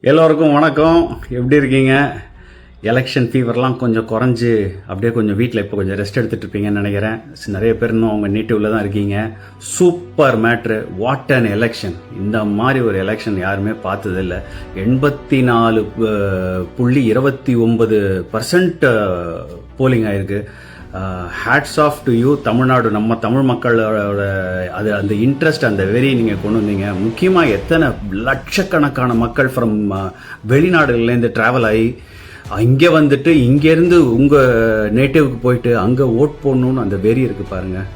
எல்லோருக்கும் வணக்கம். எப்படி இருக்கீங்க? எலெக்ஷன் ஃபீவர்லாம் கொஞ்சம் குறைஞ்சி அப்படியே கொஞ்சம் வீட்டில் இப்போ கொஞ்சம் ரெஸ்ட் எடுத்துகிட்டு இருப்பீங்கன்னு நினைக்கிறேன். நிறைய பேர் இன்னும் அவங்க நேட்டிவில் தான் இருக்கீங்க. Super matter, what an election. இந்த மாதிரி ஒரு எலெக்ஷன் யாருமே பார்த்ததில்லை. 84.29% போலிங் ஆயிருக்கு. Hats off to you Tamil Nadu. நம்ம தமிழ் மக்களோட அது அந்த இன்ட்ரெஸ்ட், அந்த வெறி நீங்கள் கொண்டு வந்தீங்க. முக்கியமாக எத்தனை லட்சக்கணக்கான மக்கள் ஃப்ரம் வெளிநாடுகள்லேருந்து ட்ராவல் ஆகி இங்கே வந்துட்டு இங்கேருந்து உங்கள் நேட்டிவ்க்கு போயிட்டு அங்கே ஓட் போடணுன்னு அந்த வெறி இருக்குது பாருங்கள்.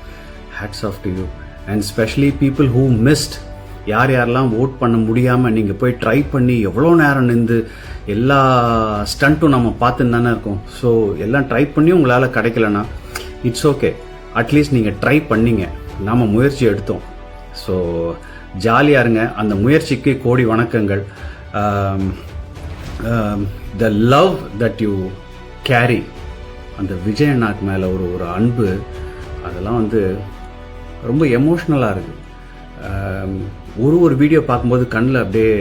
Hats off to you. And specially people who missed, யார் யாரெல்லாம் ஓட் பண்ண முடியாமல் நீங்கள் போய் ட்ரை பண்ணி எவ்வளோ நேரம் நின்று எல்லா ஸ்டண்ட்டும் நம்ம பார்த்துன்னு தானே இருக்கோம். ஸோ எல்லாம் ட்ரை பண்ணி உங்களால் கிடைக்கலன்னா இட்ஸ் ஓகே. அட்லீஸ்ட் நீங்கள் ட்ரை பண்ணிங்க, நாம் முயற்சி எடுத்தோம். ஸோ ஜாலியாக இருங்க. அந்த முயற்சிக்கு கோடி வணக்கங்கள். The love that you carry, அந்த விஜய் அண்ணாக்கு மேலே ஒரு அன்பு, அதெல்லாம் வந்து ரொம்ப எமோஷ்னலாக இருக்குது. ஒரு வீடியோ பார்க்கும்போது கண்ணில் அப்படியே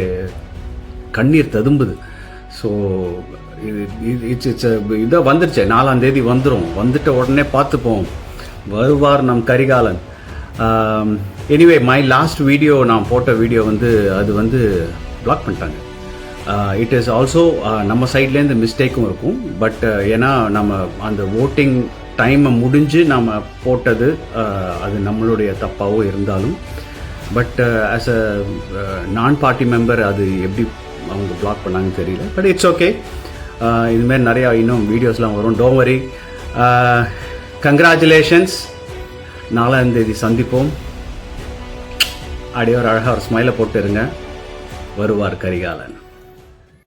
கண்ணீர் ததும்புது. ஸோ இட்ஸ் இதாக வந்துருச்சு. 4ஆம் தேதி வந்துடும். வந்துட்ட உடனே பார்த்துப்போம். வருவார் நம் Karikalan. Anyway, my last video, நான் போட்ட வீடியோ வந்து அது வந்து பிளாக் பண்ணிட்டாங்க. இட் இஸ் ஆல்சோ நம்ம சைட்லேருந்து மிஸ்டேக்கும் இருக்கும். பட் ஏன்னா நம்ம அந்த ஓட்டிங் டைமை முடிஞ்சு நம்ம போட்டது, அது நம்மளுடைய தப்பாகவும் இருந்தாலும், பட் ஆஸ் அ நான் பார்ட்டி மெம்பர் அது எப்படி அவங்க பிளாக் பண்ணாங்கன்னு தெரியல. But it's okay. இதுமாரி நிறையா இன்னும் வீடியோஸ்லாம் வரும். Don't worry. கங்க்ராச்சுலேஷன்ஸ். 4ஆம் தேதி சந்திப்போம். அப்படியே ஒரு அழகாக ஒரு ஸ்மைலை போட்டு இருங்க. வருவார் கரிகாலன்.